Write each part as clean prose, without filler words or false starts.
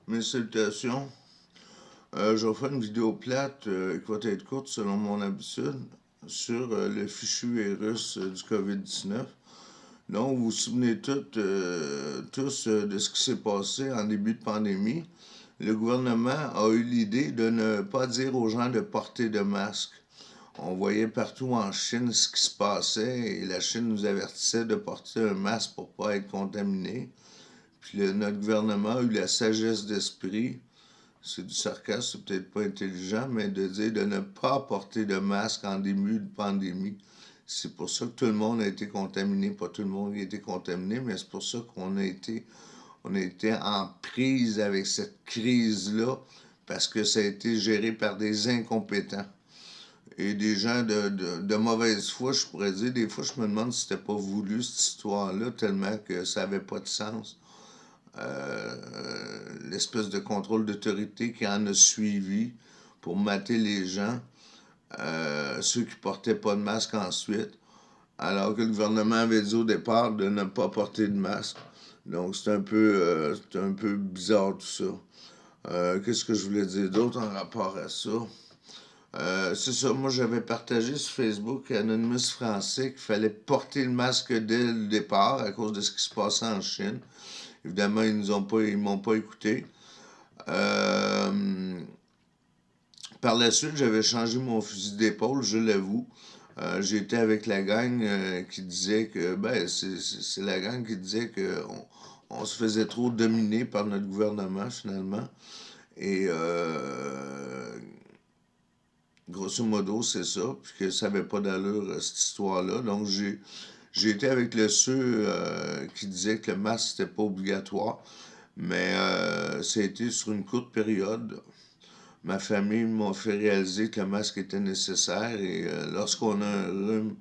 Mes salutations. Je vais faire une vidéo plate qui va être courte selon mon habitude sur le fichu virus du COVID-19. Donc, vous vous souvenez tous de ce qui s'est passé en début de pandémie. Le gouvernement a eu l'idée de ne pas dire aux gens de porter de masque. On voyait partout en Chine ce qui se passait et la Chine nous avertissait de porter un masque pour ne pas être contaminé. Puis notre gouvernement a eu la sagesse d'esprit, c'est du sarcasme, c'est peut-être pas intelligent, mais de dire de ne pas porter de masque en début de pandémie. C'est pour ça que tout le monde a été contaminé. Pas tout le monde a été contaminé, mais c'est pour ça qu'on a été en prise avec cette crise-là, parce que ça a été géré par des incompétents. Et des gens de mauvaise foi, je pourrais dire. Des fois, je me demande si c'était pas voulu, cette histoire-là, tellement que ça avait pas de sens. L'espèce de contrôle d'autorité qui en a suivi pour mater les gens, ceux qui portaient pas de masque ensuite, alors que le gouvernement avait dit au départ de ne pas porter de masque. Donc c'est un peu bizarre tout ça. Qu'est-ce que je voulais dire d'autre en rapport à ça? C'est ça, moi j'avais partagé sur Facebook Anonymous Français qu'il fallait porter le masque dès le départ à cause de ce qui se passait en Chine. Évidemment, ils m'ont pas écouté. Euh, Par la suite, j'avais changé mon fusil d'épaule, je l'avoue. J'étais avec la gang qui disait que, c'est la gang qui disait que on se faisait trop dominer par notre gouvernement finalement. Et grosso modo, c'est ça, puis que ça n'avait pas d'allure cette histoire-là. Donc j'ai été avec ceux qui disaient que le masque c'était pas obligatoire, mais ça a été sur une courte période. Ma famille m'a fait réaliser que le masque était nécessaire et lorsqu'on a un rhume,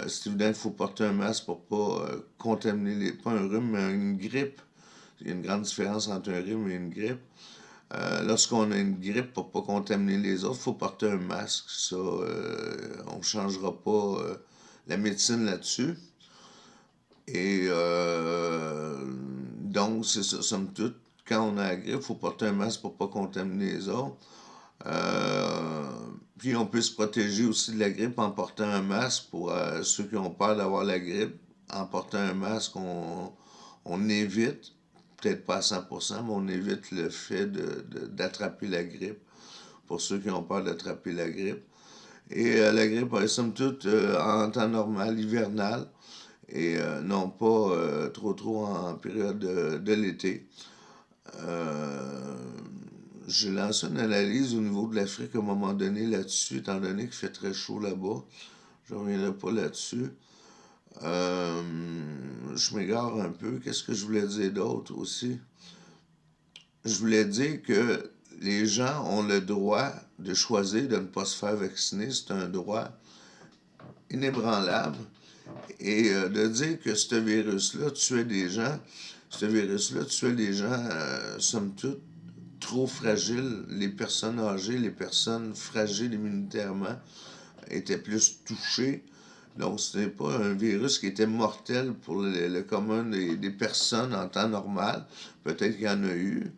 c'est évident qu'il faut porter un masque pour pas contaminer pas un rhume, mais une grippe. Il y a une grande différence entre un rhume et une grippe. Lorsqu'on a une grippe, pour pas contaminer les autres, il faut porter un masque. Ça, on ne changera pas la médecine là-dessus. Et donc, c'est ça, somme toute. Quand on a la grippe, il faut porter un masque pour pas contaminer les autres. Euh, Puis on peut se protéger aussi de la grippe en portant un masque pour ceux qui ont peur d'avoir la grippe. En portant un masque, on évite, peut-être pas à 100%, mais on évite le fait d'attraper la grippe pour ceux qui ont peur d'attraper la grippe. Et la grippe, somme toute, en temps normal, hivernal, et non pas trop en période de l'été. Euh, j'ai lancé une analyse au niveau de l'Afrique à un moment donné là-dessus, étant donné qu'il fait très chaud là-bas. Je ne reviendrai pas là-dessus. Euh, je m'égare un peu. Qu'est-ce que je voulais dire d'autre aussi? Je voulais dire que les gens ont le droit de choisir de ne pas se faire vacciner. C'est un droit inébranlable. Et de dire que ce virus-là tuait des gens, somme toute, trop fragiles. Les personnes âgées, les personnes fragiles immunitairement étaient plus touchées. Donc, ce n'est pas un virus qui était mortel pour le commun des personnes en temps normal. Peut-être qu'il y en a eu,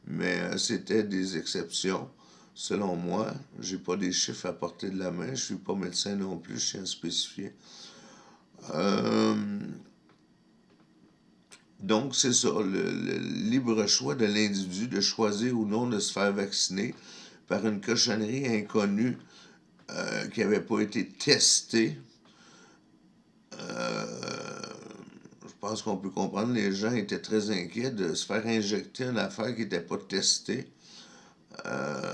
mais c'était des exceptions. Selon moi, j'ai pas des chiffres à portée de la main. Je suis pas médecin non plus, je tiens à spécifier. Euh, donc, c'est ça, le libre choix de l'individu de choisir ou non de se faire vacciner par une cochonnerie inconnue qui n'avait pas été testée. Je pense qu'on peut comprendre, les gens étaient très inquiets de se faire injecter une affaire qui n'était pas testée. Euh,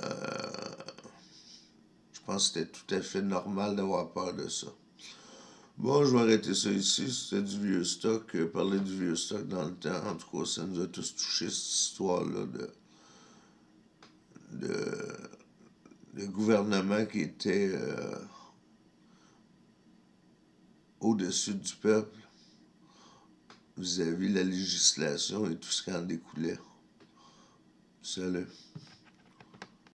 je pense que c'était tout à fait normal d'avoir peur de ça. Bon, je vais arrêter ça ici. C'était du vieux stock. Parler du vieux stock dans le temps, en tout cas, ça nous a tous touché, cette histoire-là de, de gouvernement qui était au-dessus du peuple vis-à-vis de la législation et tout ce qui en découlait. Salut.